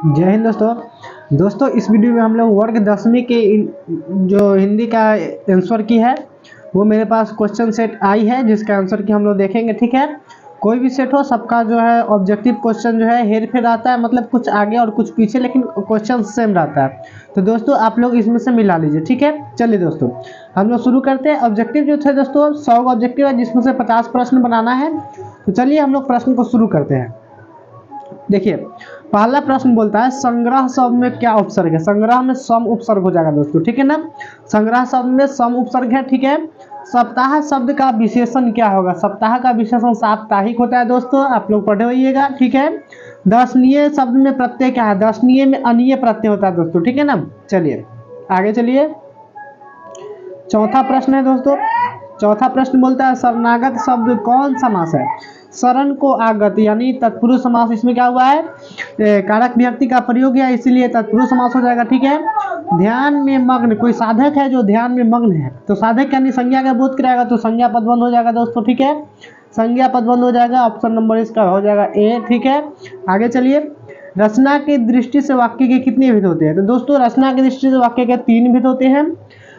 जय हिंद दोस्तों इस वीडियो में हम लोग वर्ग 10वीं के जो हिंदी का आंसर की है वो मेरे पास क्वेश्चन सेट आई है जिसका आंसर की हम लोग देखेंगे। ठीक है, कोई भी सेट हो सबका जो है ऑब्जेक्टिव क्वेश्चन जो है हेर फेर आता है, मतलब कुछ आगे और कुछ पीछे, लेकिन क्वेश्चन सेम रहता है। तो दोस्तों आप लोग इसमें से मिला लीजिए। ठीक है, चलिए दोस्तों हम लोग शुरू करते हैं। ऑब्जेक्टिव जो थे दोस्तों 100 ऑब्जेक्टिव है जिसमें से 50 प्रश्न बनाना है। तो चलिए हम लोग प्रश्न को शुरू करते हैं। देखिए पहला प्रश्न बोलता है संग्रह शब्द में क्या उपसर्ग है। संग्रह में सम उपसर्ग हो जाएगा दोस्तों, ठीक है ना। संग्रह शब्द में सम उपसर्ग है, ठीक है। सप्ताह शब्द का विशेषण क्या होगा। सप्ताह का विशेषण साप्ताहिक होता है दोस्तों, आप लोग पढ़े होइएगा, ठीक है। दर्शनीय शब्द में प्रत्यय क्या है। दर्शनीय में अनीय प्रत्यय होता है दोस्तों, ठीक है ना। चलिए आगे चलिए। चौथा प्रश्न है दोस्तों, चौथा प्रश्न बोलता है शरणागत शब्द कौन समास है। शरण को आगत यानी तत्पुरुष समास, इसमें क्या हुआ है कारक विभक्ति का प्रयोग है, इसीलिए तत्पुरुष समास हो जाएगा, ठीक है। ध्यान में मग्न, कोई साधक है जो ध्यान में मग्न है तो साधक यानी संज्ञा का बोध कराएगा तो संज्ञा पदबंध हो जाएगा दोस्तों, ठीक है। संज्ञा पदबंध हो जाएगा, ऑप्शन नंबर इसका हो जाएगा ए, ठीक है। आगे चलिए। रचना की दृष्टि से वाक्य के कितने भेद होते हैं। तो दोस्तों रचना की दृष्टि से वाक्य के 3 भेद होते हैं।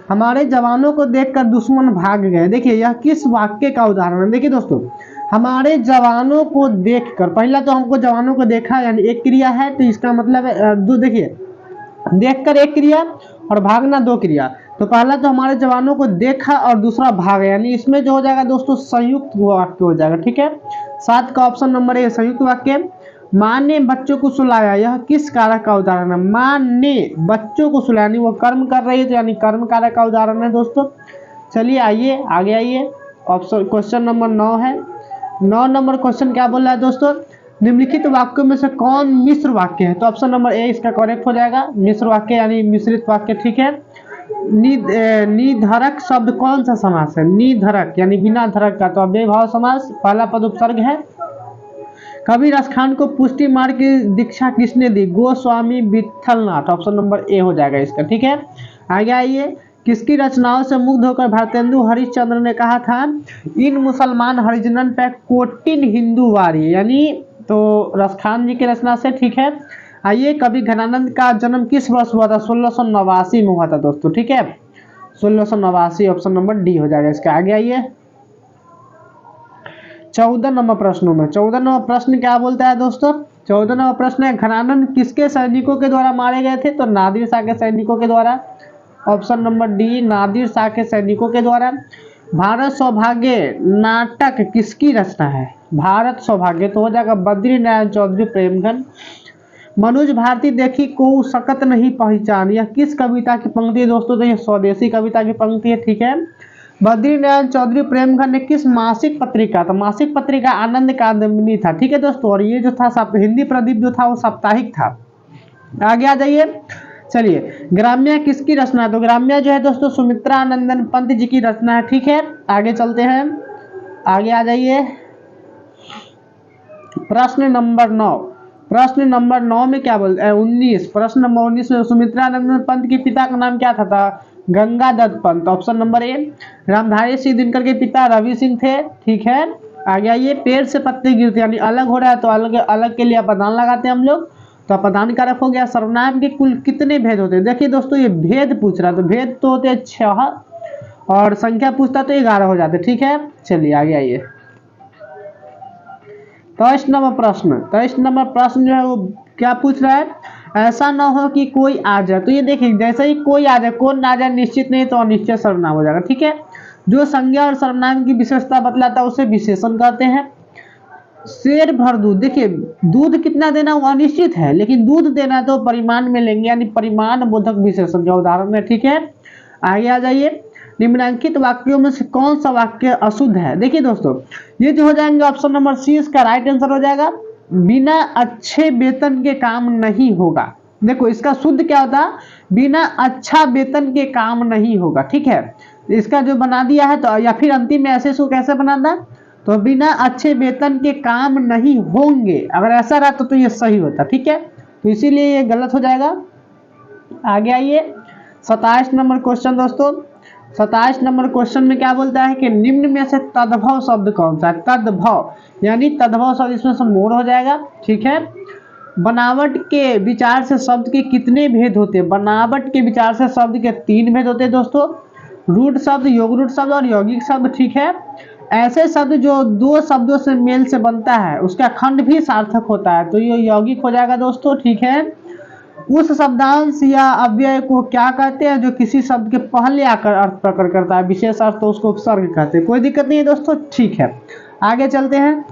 हमारे जवानों को देखकर दुश्मन भाग गए, देखिए यह किस वाक्य का उदाहरण है। देखिए दोस्तों हमारे जवानों को देखकर, पहला तो हमको जवानों को देखा यानी एक क्रिया है, तो इसका मतलब दो, देखिए देखकर एक क्रिया और भागना 2 क्रिया। तो पहला तो हमारे जवानों को देखा और दूसरा भागा, यानी इसमें जो हो जाएगा दोस्तों संयुक्त वाक्य हो जाएगा, ठीक है। 7 का ऑप्शन नंबर ए संयुक्त वाक्य। माँ ने बच्चों को सुलाया, यह किस कारक का उदाहरण है। माँ ने बच्चों को सुलाया, वो कर्म कर रही है तो यानी कर्म कारक का उदाहरण है दोस्तों। चलिए आइए आगे आइए। ऑप्शन क्वेश्चन नंबर 9 है। 9 नंबर क्वेश्चन क्या बोल रहा है दोस्तों, निम्नलिखित वाक्यों में से कौन मिश्र वाक्य है। तो ऑप्शन नंबर ए इसका करेक्ट हो जाएगा, मिश्र वाक्य यानी मिश्रित वाक्य, ठीक है। निधरक शब्द कौन सा समास है। निधरक यानी बिना धरक का, तो अव्ययभाव समास, पहला पद उपसर्ग है। कबीर अखान को पुष्टि मार्ग की दीक्षा किसने दी। Goswami Vitthalnath, option number A हो जाएगा इसका, ठीक है। आगे आइए। किसकी रचनाओं से मुग्ध होकर भारतेंदु हरिश्चंद्र ने कहा था इन मुसलमान हरिजनन पे कोटिन हिंदू वारी, यानी तो रसखान जी की रचना से, ठीक है। आइए कवि घनानंद का जन्म किस वर्ष हुआ था। 1689 में हुआ था दोस्तों, ठीक है। 1689, ऑप्शन नंबर डी हो जाएगा इसका। आगे आइए 14 नंबर प्रश्नों में। 14 नंबर प्रश्न क्या बोलता है दोस्तों। 14 नंबर प्रश्न है घनानंद किसके सैनिकों के द्वारा मारे गए थे। तो नादिर शाह के सैनिकों के द्वारा, option number D Nadir Shah के सैनिकों के द्वारा। भारत सौभाग्य नाटक किसकी रचना है। भारत सौभाग्य तो हो जाएगा बद्री नारायण चौधरी प्रेमगन। मनोज भारती देखी को सकत नहीं पहचान, यह किस कविता की पंक्ति है दोस्तों। तो ये स्वदेशी कविता की पंक्ति है, ठीक है। बद्री नारायण चौधरी प्रेमगन ने किस मासिक पत्रिका, तो मासिक पत्रिका आनंद कादम्बिनी था, ठीक है दोस्तों। और ये जो था हिंदी प्रदीप जो था वो साप्ताहिक था। आगे आ जाइए। चलिए ग्राम्या किसकी रचना है। तो ग्राम्या जो है दोस्तों सुमित्रा नंदन पंत जी की रचना है, ठीक है। आगे चलते हैं, आगे आ जाइए। प्रश्न नंबर 9। प्रश्न नंबर 9 में क्या बोलते हैं 19। प्रश्न नंबर 19 में सुमित्रा नंदन पंत के पिता का नाम क्या था गंगादत्त पंत, ऑप्शन नंबर ए। रामधारी सिंह दिनकर के पिता रवि सिंह थे, ठीक है। आगे आइए। पेड़ से पत्ते गिरते यानी अलग हो रहा है तो अलग अलग के लिए अपदान लगाते हैं हम लोग, तो अपदान कारक हो गया। सर्वनाम के कुल कितने भेद होते हैं। देखिए दोस्तों ये भेद पूछ रहा है, तो भेद तो होते हैं 6 और संख्या पूछता तो 11 हो जाते, ठीक है। चलिए आगे आइए। 23 नंबर प्रश्न। 23 नंबर प्रश्न जो है वो क्या पूछ रहा है, ऐसा ना हो कि कोई आ जाए। तो ये देखिए जैसे ही कोई आ जाए, कौन आ जाए निश्चित नहीं तो अनिश्चित सर्वनाम हो जाएगा, ठीक है। जो संज्ञा और सर्वनाम की विशेषता बतलाता है उसे विशेषण कहते हैं। शेर भर दूध, देखिए दूध कितना देना वो अनिश्चित है, लेकिन दूध देना तो परिमाण में लेंगे, यानी परिमाण बोधक विशेषण का उदाहरण है, ठीक है। आगे आ जाइए। निम्नलिखित वाक्यों में से कौन सा वाक्य अशुद्ध है। देखिए दोस्तों ये जो हो जाएंगे ऑप्शन नंबर सी इसका राइट आंसर हो जाएगा। बिना अच्छे वेतन के काम नहीं होगा। देखो इसका शुद्ध क्या होता, बिना अच्छा वेतन के काम नहीं होगा, ठीक है। इसका जो बना दिया है तो, या फिर अंतिम में ऐसे सो कैसे बनाना, तो बिना अच्छे वेतन के काम नहीं होंगे, अगर ऐसा रहता तो ये सही होता, ठीक है। तो इसीलिए ये गलत हो जाएगा। आगे आइए 27 नंबर क्वेश्चन दोस्तों। 27 नंबर क्वेश्चन में क्या बोलता है कि निम्न में से तद्भव शब्द कौन सा है। तद्भव यानी तद्भव शब्द इसमें से मोर हो जाएगा, ठीक है। बनावट के विचार से शब्द के कितने भेद होते हैं? बनावट के विचार से शब्द के 3 भेद होते हैं दोस्तों, रूट शब्द, योग रूट शब्द और यौगिक शब्द, ठीक है। ऐसे शब्द जो 2 शब्दों से मेल से बनता है उसका खंड भी सार्थक होता है, तो ये यौगिक हो जाएगा दोस्तों, ठीक है। उस शब्दांश या अव्यय को क्या कहते हैं जो किसी शब्द के पहले आकर अर्थ प्रकट करता है, विशेष अर्थ, तो उसको उपसर्ग कहते हैं। कोई दिक्कत नहीं है दोस्तों, ठीक है। आगे चलते हैं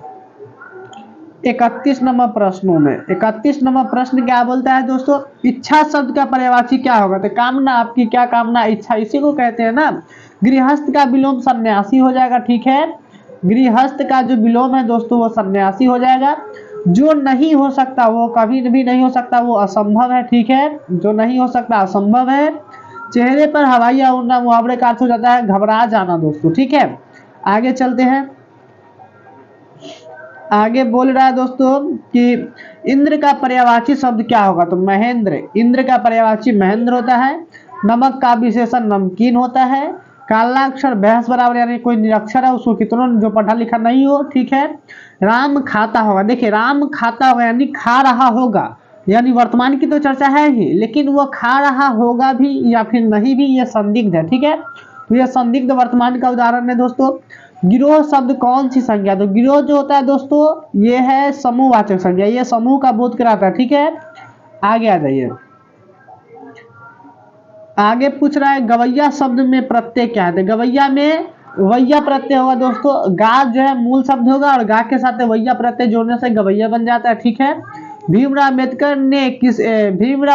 31 नंबर प्रश्नों में। 31 नंबर प्रश्न क्या बोलता है दोस्तों, इच्छा शब्द का पर्यायवाची क्या होगा? तो कामना, आपकी क्या कामना, इच्छा, इसी को कहते हैं ना। गृहस्थ का विलोम सन्यासी हो जाएगा, ठीक है। गृहस्थ का जो विलोम है दोस्तों वो सन्यासी हो जाएगा। जो नहीं हो सकता वो कभी भी नहीं हो सकता, वो असंभव है, ठीक है। जो नहीं हो सकता असंभव है। चेहरे पर हवाइया उड़ना मुहावरे का अर्थ हो जाता है घबरा जाना दोस्तों, ठीक है। आगे चलते हैं, आगे बोल रहा है दोस्तों कि इंद्र का पर्यायवाची शब्द क्या होगा? तो महेंद्र, इंद्र का पर्यायवाची महेंद्र होता है। नमक का विशेषण नमकीन होता है। काला अक्षर भैंस बराबर, यानी कोई निरक्षर है उसको कितना जो पढ़ा लिखा नहीं हो, ठीक है। राम खाता होगा, देखिए राम खाता होगा यानी खा रहा होगा, यानी वर्तमान की तो चर्चा है ही, लेकिन वो खा रहा होगा भी या फिर नहीं भी, ये संदिग्ध है, ठीक है। तो ये संदिग्ध वर्तमान का उदाहरण है दोस्तों। गिरोह शब्द कौन सी संज्ञा? तो गिरोह जो होता है दोस्तों ये है समूहवाचक संज्ञा, ये समूह का बोध कराता है, ठीक है। आगे आ जाइए, आगे पूछ रहा है गवैया शब्द में प्रत्यय क्या है? तो गवैया में वैया प्रत्यय होगा दोस्तों। गा जो है मूल शब्द होगा और गा के साथ वैया प्रत्यय जोड़ने से गवैया बन जाता है, ठीक है। भीमराव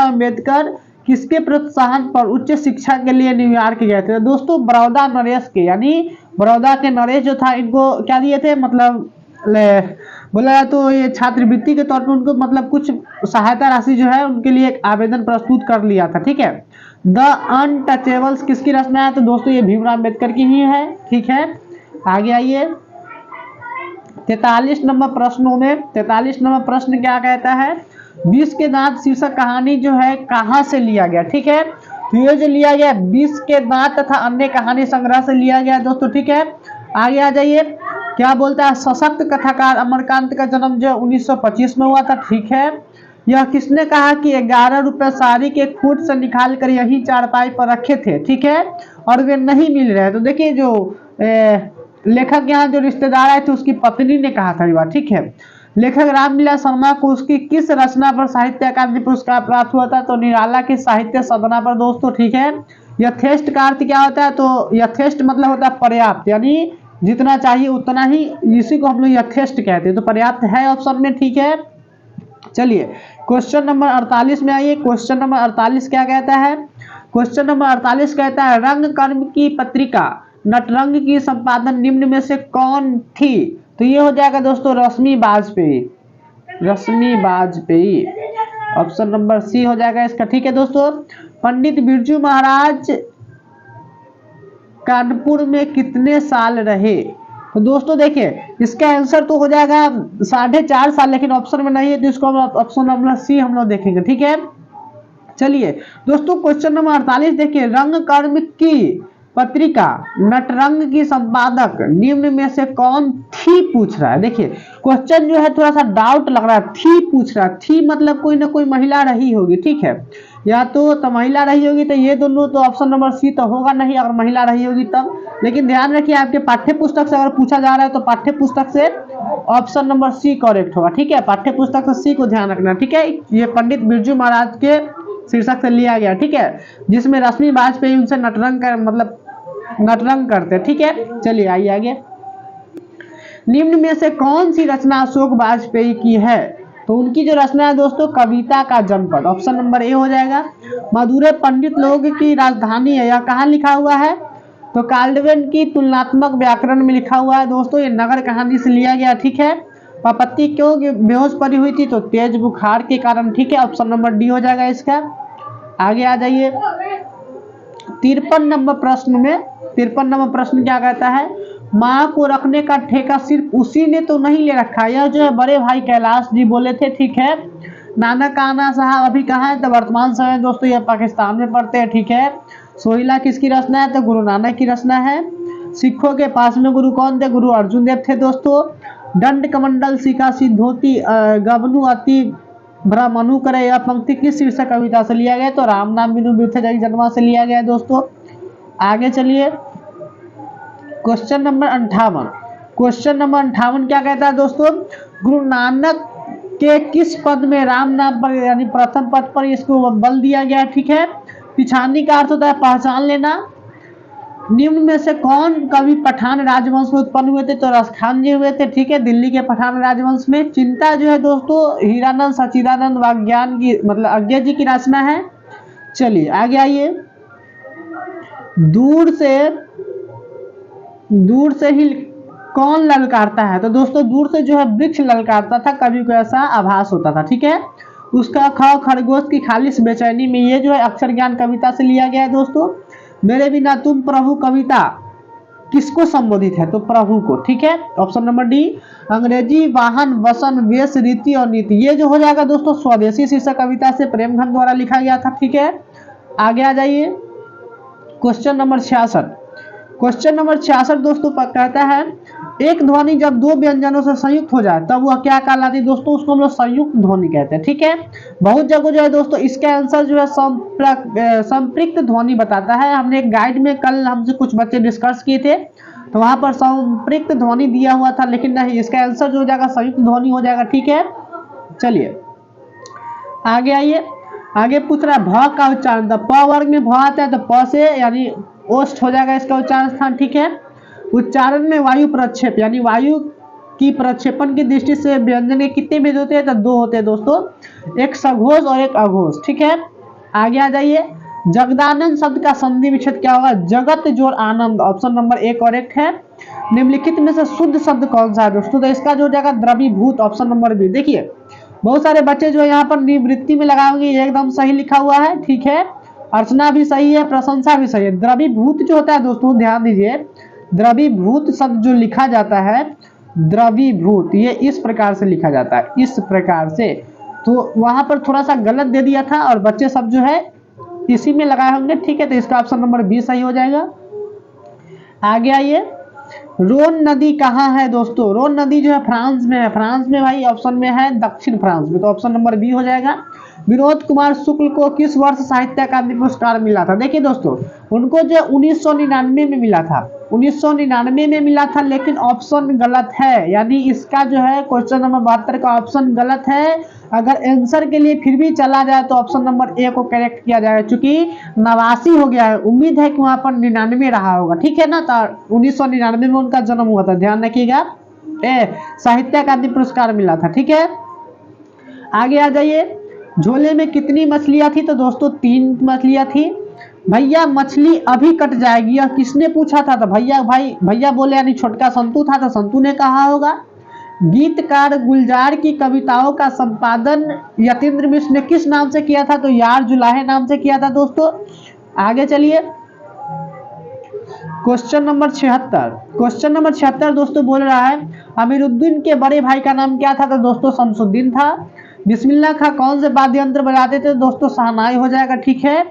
अम्बेडकर किसके प्रोत्साहन पर उच्च शिक्षा के लिए न्यूयॉर्क गए थे? दोस्तों बड़ौदा नरेश के, यानी बड़ौदा के नरेश जो था इनको क्या दिए थे, मतलब बोला जाए तो ये छात्रवृत्ति के तौर पर उनको मतलब कुछ सहायता राशि जो है उनके लिए एक आवेदन प्रस्तुत कर लिया था, ठीक है। द अनटचेबल्स किसकी रचना है? तो दोस्तों ये भीमराव अम्बेडकर की ही है, ठीक है। आगे आइए 43 नंबर प्रश्नों में। 43 नंबर प्रश्न क्या कहता है, 20 के दांत शीर्षक कहानी जो है कहां से लिया गया, ठीक है। तो ये जो लिया गया 20 के दांत तथा अन्य कहानी संग्रह से लिया गया दोस्तों, ठीक है। आगे आ जाइए, क्या बोलता है, सशक्त कथाकार अमरकांत का जन्म जो 1925 में हुआ था, ठीक है। यह किसने कहा कि 11 रुपए साड़ी के खूट से निकाल कर यही चारपाई पर रखे थे, ठीक है, और वे नहीं मिल रहे? तो देखिए जो लेखक यहाँ जो रिश्तेदार आए थे उसकी पत्नी ने कहा था ये बात, ठीक है। लेखक रामलीला शर्मा को उसकी किस रचना पर साहित्य अकादमी पुरस्कार प्राप्त हुआ था? तो निराला की साहित्य सदना पर दोस्तों, ठीक है। यथेष्ट का अर्थ क्या होता है? तो यथेष्ट मतलब होता है पर्याप्त, यानी जितना चाहिए उतना ही, इसी को हम लोग यथेष्ट कहते हैं। तो पर्याप्त है ऑप्शन में, ठीक है। चलिए क्वेश्चन नंबर 48 में आइए। क्वेश्चन नंबर 48 क्या कहता है? क्वेश्चन नंबर 48 कहता है रंग कर्म की पत्रिका नटरंग की संपादन निम्न में से कौन थी? तो ये हो जाएगा दोस्तों रश्मि बाजपेयी, रश्मि बाजपेयी, ऑप्शन नंबर सी हो जाएगा इसका, ठीक है दोस्तों। पंडित बिरजू महाराज कानपुर में कितने साल रहे? तो दोस्तों देखिए इसका आंसर तो हो जाएगा 4.5 साल, लेकिन ऑप्शन में नहीं है तो इसको ऑप्शन नंबर सी हम लोग देखेंगे, ठीक है। चलिए दोस्तों क्वेश्चन नंबर 48 देखिए, रंग कर्म की पत्रिका नटरंग की संपादक निम्न में से कौन थी पूछ रहा है। देखिए क्वेश्चन जो है थोड़ा सा डाउट लग रहा है, थी पूछ रहा है, थी मतलब कोई ना कोई महिला रही होगी, ठीक है। या तो महिला रही होगी, तो ये दोनों तो ऑप्शन नंबर सी तो होगा नहीं अगर महिला रही होगी तब। लेकिन ध्यान रखिए आपके पाठ्य पुस्तक से अगर पूछा जा रहा है तो पाठ्य पुस्तक से ऑप्शन नंबर सी करेक्ट होगा, ठीक है। पाठ्य पुस्तक से सी को ध्यान रखना, ठीक है। ये पंडित बिरजू महाराज के शीर्षक से लिया गया, ठीक है, जिसमें रश्मि बाजपेयी उनसे नटरंग का मतलब नटरंग करते, ठीक है। चलिए आइए आगे, निम्न में से कौन सी रचना अशोक वाजपेयी की है? तो उनकी जो रचना है दोस्तों कविता का जनपद, ऑप्शन नंबर ए हो जाएगा। मदुरै पंडित लोग की राजधानी है, यह कहाँ लिखा हुआ है? तो काल्डवेन की तुलनात्मक व्याकरण में लिखा हुआ है दोस्तों, ये नगर कहानी से लिया गया, ठीक है। पापत्ती क्यों बेहोश पड़ी हुई थी? तो तेज बुखार के कारण, ठीक है, ऑप्शन नंबर डी हो जाएगा इसका। आगे आ जाइए 53 नंबर प्रश्न में। 53 नंबर प्रश्न क्या कहता है, माँ को रखने का ठेका सिर्फ उसी ने तो नहीं ले रखा, यह जो है बड़े भाई कैलाश जी बोले थे, ठीक है। नाना काना साहब अभी कहाँ है? तो वर्तमान समय दोस्तों यह पाकिस्तान में पढ़ते हैं, ठीक है। सोहिला किसकी रचना है? तो गुरु नानक की रचना है। सिखों के पास में गुरु कौन थे? गुरु अर्जुन देव थे दोस्तों। दंड कमंडल सिका सी धोती गबनु अति ब्रह्मनु करे, यह पंक्ति किस शीर्षक कविता से लिया गया? तो राम नाम बिनु बिरथे जग जन्मा से लिया गया है दोस्तों। आगे चलिए, क्वेश्चन नंबर 58। क्वेश्चन नंबर 58 क्या कहता है दोस्तों? गुरु नानक के किस पद में राम नाम पर यानी प्रथम पद पर इसको बल दिया गया है? ठीक है। पिछानी का अर्थ होता है पहचान लेना। निम्न में से कौन कवि पठान राजवंश में उत्पन्न हुए थे? तो रसखान जी हुए थे। ठीक है, दिल्ली के पठान राजवंश में। चिंता जो है दोस्तों हीरानंद सच्चिदानंद वाग्यान की मतलब अज्ञा जी की रचना है। चलिए आगे आइए। दूर से ही कौन ललकारता है? तो दोस्तों दूर से जो है वृक्ष ललकारता था, कवि को ऐसा आभास होता था। ठीक है, उसका खरगोश की खालिश बेचैनी में, ये जो है अक्षर ज्ञान कविता से लिया गया है दोस्तों। मेरे बिना तुम प्रभु कविता किसको संबोधित है? तो प्रभु को। ठीक है, ऑप्शन नंबर डी। अंग्रेजी वाहन वसन वेश रीति और नीति, ये जो हो जाएगा दोस्तों स्वदेशी शीर्षक कविता से प्रेमघन द्वारा लिखा गया था। ठीक है, आगे आ जाइए। Question number 66। क्वेश्चन नंबर 66 दोस्तों कहता है एक ध्वनि जब दो व्यंजनों से संयुक्त हो जाए तब वह क्या कहलाती है? दोस्तों उसको हम लोग संयुक्त ध्वनि कहते हैं। ठीक है, बहुत जगह जो है दोस्तों इसका आंसर जो है संपृक्त ध्वनि बताता है। हमने एक गाइड में कल हमसे कुछ बच्चे डिस्कस किए थे, तो वहां पर संपृक्त ध्वनि दिया हुआ था, लेकिन नहीं, इसका आंसर जो हो जाएगा संयुक्त ध्वनि हो जाएगा। ठीक है, चलिए आगे आइए। आगे पूछ रहा है भ का उच्चारण। प वर्ग में भ आता है तो प से यानी ओष्ठ हो जाएगा इसका उच्चारण स्थान। ठीक है, उच्चारण में वायु प्रक्षेप यानी वायु की प्रक्षेपण की दृष्टि से व्यंजन के कितने भेद होते हैं? तो दो होते हैं दोस्तों, एक सघोष और एक अघोष। ठीक है, आगे आ जाइए। जगदानंद शब्द का संधि विच्छेद क्या होगा? जगत जोड़ आनंद, ऑप्शन नंबर ए करेक्ट है। निम्नलिखित में से शुद्ध शब्द कौन सा है दोस्तों? तो इसका जो जाएगा द्रवीभूत, ऑप्शन नंबर बी। देखिए बहुत सारे बच्चे जो यहाँ पर निवृत्ति में लगाएंगे, ये एकदम सही लिखा हुआ है। ठीक है, अर्चना भी सही है, प्रशंसा भी सही है। द्रवीभूत जो होता है दोस्तों ध्यान दीजिए, द्रवीभूत शब्द जो लिखा जाता है, द्रवीभूत, ये इस प्रकार से लिखा जाता है, इस प्रकार से। तो वहां पर थोड़ा सा गलत दे दिया था और बच्चे सब जो है इसी में लगाए होंगे। ठीक है, तो इसका ऑप्शन नंबर बी सही हो जाएगा। आगे आइए। रोन नदी कहाँ है दोस्तों? रोन नदी जो है फ्रांस में है। फ्रांस में भाई ऑप्शन में है दक्षिण फ्रांस में, तो ऑप्शन नंबर बी हो जाएगा। विनोद कुमार शुक्ल को किस वर्ष साहित्य अकादमी पुरस्कार मिला था? देखिए दोस्तों उनको जो 1999 में मिला था, 1999 में मिला था, लेकिन ऑप्शन गलत है, यानी इसका जो है क्वेश्चन नंबर 72 का ऑप्शन गलत है। अगर आंसर के लिए फिर भी चला जाए तो ऑप्शन नंबर ए को करेक्ट किया जाएगा, चूंकि 89 हो गया है, उम्मीद है कि वहां पर 99 रहा होगा। ठीक है ना, तो 1999 में उनका जन्म हुआ था, ध्यान रखिएगा। साहित्य अकादमी पुरस्कार मिला था। ठीक है, आगे आ जाइए। झोले में कितनी मछलियां थी? तो दोस्तों 3 मछलियां थी। भैया मछली अभी कट जाएगी, यह किसने पूछा था? तो भैया बोले यानी छोटका संतू था, तो संतू ने कहा होगा। गीतकार गुलजार की कविताओं का संपादन यतीन्द्र मिश्र ने किस नाम से किया था? तो यार जुलाहे नाम से किया था दोस्तों। आगे चलिए। Question number 76। क्वेश्चन नंबर 76 दोस्तों बोल रहा है अमीरुद्दीन के बड़े भाई का नाम क्या था? तो दोस्तों शमसुद्दीन था। बिस्मिल्लाह खां कौन से वाद्य यंत्र बजाते थे? दोस्तों शहनाई हो जाएगा। ठीक है,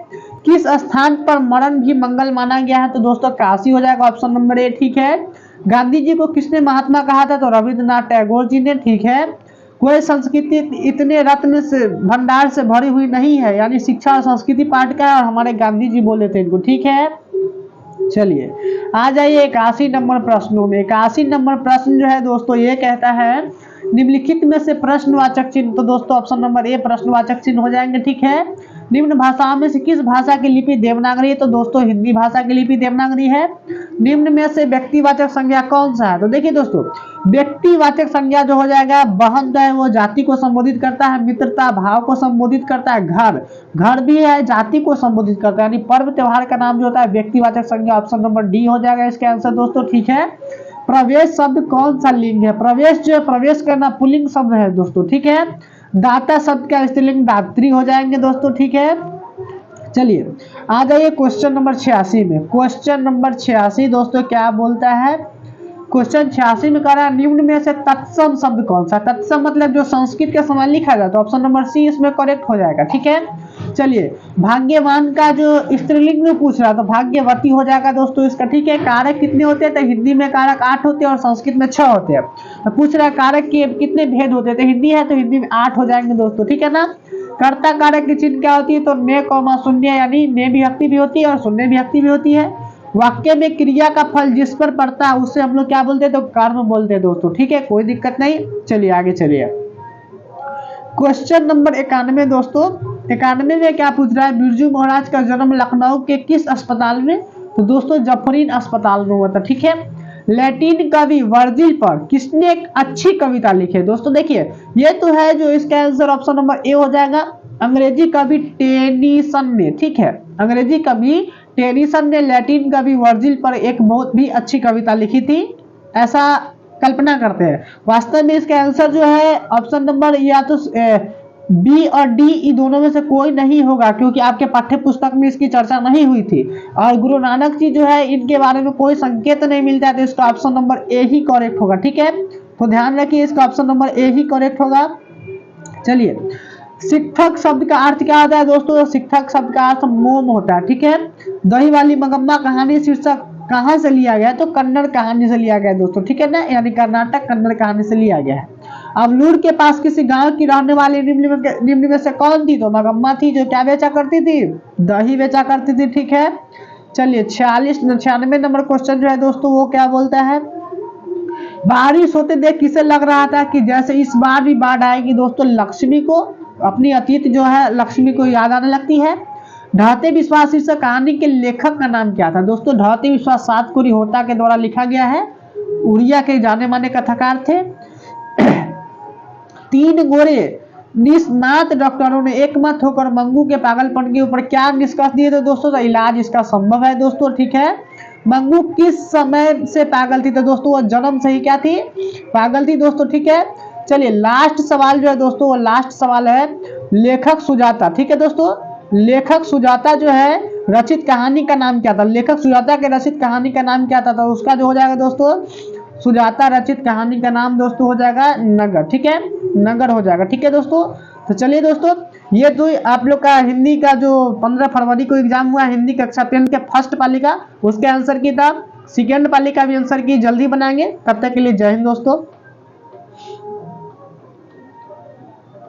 किस स्थान पर मरण भी मंगल माना गया है? तो दोस्तों काशी हो जाएगा, ऑप्शन नंबर ए। ठीक है, गांधी जी को किसने महात्मा कहा था? तो रविंद्रनाथ टैगोर जी ने। ठीक है, कोई संस्कृति इतने रत्न से भंडार से भरी हुई नहीं है, यानी शिक्षा और संस्कृति पाठ का है, और हमारे गांधी जी बोले थे इनको। ठीक है, चलिए आ जाइए 81 नंबर प्रश्नों में। 81 नंबर प्रश्न जो है दोस्तों ये कहता है निम्नलिखित में से प्रश्नवाचक चिन्ह, तो दोस्तों ऑप्शन नंबर ए प्रश्नवाचक चिन्ह हो जाएंगे। ठीक है, निम्न भाषाओं में से किस भाषा की लिपि देवनागरी है? तो दोस्तों हिंदी भाषा की लिपि देवनागरी है। निम्न में से व्यक्तिवाचक संज्ञा कौन सा है? तो देखिए दोस्तों व्यक्तिवाचक संज्ञा जो हो जाएगा बहन जो है वो जाति को संबोधित करता है, मित्रता भाव को संबोधित करता है, घर भी है जाति को संबोधित करता है, यानी पर्व त्योहार का नाम जो होता है व्यक्तिवाचक संज्ञा, ऑप्शन नंबर डी हो जाएगा इसका आंसर दोस्तों। ठीक है, प्रवेश शब्द कौन सा लिंग है? प्रवेश जो है प्रवेश करना पुल्लिंग शब्द है दोस्तों। ठीक है, दाता शब्द का स्त्रीलिंग दात्री हो जाएंगे दोस्तों। ठीक है, चलिए आ जाइए क्वेश्चन नंबर 86 में। क्वेश्चन नंबर 86 दोस्तों क्या बोलता है क्वेश्चन 86 में कह रहा है निम्न में से तत्सम शब्द कौन सा। तत्सम मतलब जो संस्कृत के समान लिखा जाए, तो ऑप्शन नंबर सी इसमें करेक्ट हो जाएगा। ठीक है, चलिए भाग्यवान का जो स्त्रीलिंग में पूछ रहा, तो भाग्यवती हो जाएगा दोस्तों इसका। ठीक है, कारक कितने होते हैं, तो हिंदी में कारक 8 होते हैं और संस्कृत में 6 होते हैं। तो पूछ रहा है कारक के कितने भेद होते हैं, तो हिंदी है तो हिंदी में 8 हो जाएंगे दोस्तों। ठीक है ना। कर्ता कारक की चिन्ह क्या होती है, तो ने कौमा शून्य, यानी ने विभक्ति भी होती है और शून्य विभक्ति भी होती है। वाक्य में क्रिया का फल जिस पर पड़ता है उसे हम लोग क्या बोलते हैं, तो कर्म बोलते हैं दोस्तों। ठीक है, कोई दिक्कत नहीं। चलिए आगे चलिए, क्वेश्चन नंबर 91 दोस्तों। 91 में क्या पूछ रहा है, बिरजू महाराज का जन्म लखनऊ के किस अस्पताल में, तो दोस्तों जफरीन अस्पताल में हुआ था। ठीक है, लैटिन कवि वर्जिल पर किसने एक अच्छी कविता लिखी है, दोस्तों देखिए ये तो है जो इसका आंसर ऑप्शन नंबर ए हो जाएगा, अंग्रेजी कवि टेनीसन ने। ठीक है, अंग्रेजी कवि टेनीसन ने लैटिन कवि वर्जिल पर एक बहुत भी अच्छी कविता लिखी थी, ऐसा कल्पना करते हैं। वास्तव में इसका आंसर जो है ऑप्शन नंबर या तो बी और डी, ई दोनों में से कोई नहीं होगा, क्योंकि आपके पाठ्य पुस्तक में इसकी चर्चा नहीं हुई थी और गुरु नानक जी जो है इनके बारे में कोई संकेत नहीं मिलता है, तो इसका ऑप्शन नंबर ए ही करेक्ट होगा। ठीक है, तो ध्यान रखिए इसका ऑप्शन नंबर ए ही करेक्ट होगा। चलिए, शिक्षक शब्द का अर्थ क्या होता है दोस्तों, शिक्षक शब्द का अर्थ मोम होता है। ठीक है, दही वाली मगम्मा कहानी शीर्षक कहां से लिया गया है, तो कन्नड़ कहानी से लिया गया है दोस्तों। ठीक है ना, यानी कर्नाटक कन्नड़ कहानी से लिया गया है। अवलूर के पास किसी गांव की रहने वाली निम्न में से कौन थी, तो मगम्मा थी, जो क्या बेचा करती थी, दही बेचा करती थी। ठीक है, चलिए 96 नंबर क्वेश्चन जो है दोस्तों वो क्या बोलता है, बारिश होते देख किसे लग रहा था कि जैसे इस बार भी बाढ़ आएगी, दोस्तों लक्ष्मी को, अपनी अतीत जो है लक्ष्मी को याद आने लगती है। ढहते विश्वास शीर्षक कहानी के लेखक का नाम क्या था, दोस्तों ढहते विश्वास सातकुरी होता के द्वारा लिखा गया है, उड़िया के जाने माने कथाकार थे। 3 गोरे निष्णात डॉक्टरों ने एकमत होकर मंगू के पागलपन के ऊपर क्या निष्कर्ष दिए थे दोस्तों, तो इलाज इसका संभव है दोस्तों। ठीक है, मंगू किस समय से पागल थी, तो दोस्तों वो जन्म से ही क्या थी, पागल थी दोस्तों। ठीक है, चलिए लास्ट सवाल जो है दोस्तों, वो लास्ट सवाल है लेखक सुजाता। ठीक है दोस्तों, लेखक सुजाता जो है रचित कहानी का नाम क्या था, लेखक सुजाता के रचित कहानी का नाम क्या था, तो उसका जो हो जाएगा दोस्तों सुजाता रचित कहानी का नाम दोस्तों हो जाएगा नगर। ठीक है, नगर हो जाएगा। ठीक है दोस्तों, तो चलिए दोस्तों ये तो आप लोग का हिंदी का जो 15 फरवरी को एग्जाम हुआ हिंदी कक्षा 10 के फर्स्ट पाली का, उसके आंसर की था। सेकेंड पाली का भी आंसर की जल्दी बनाएंगे। तब तक के लिए जय हिंद दोस्तों।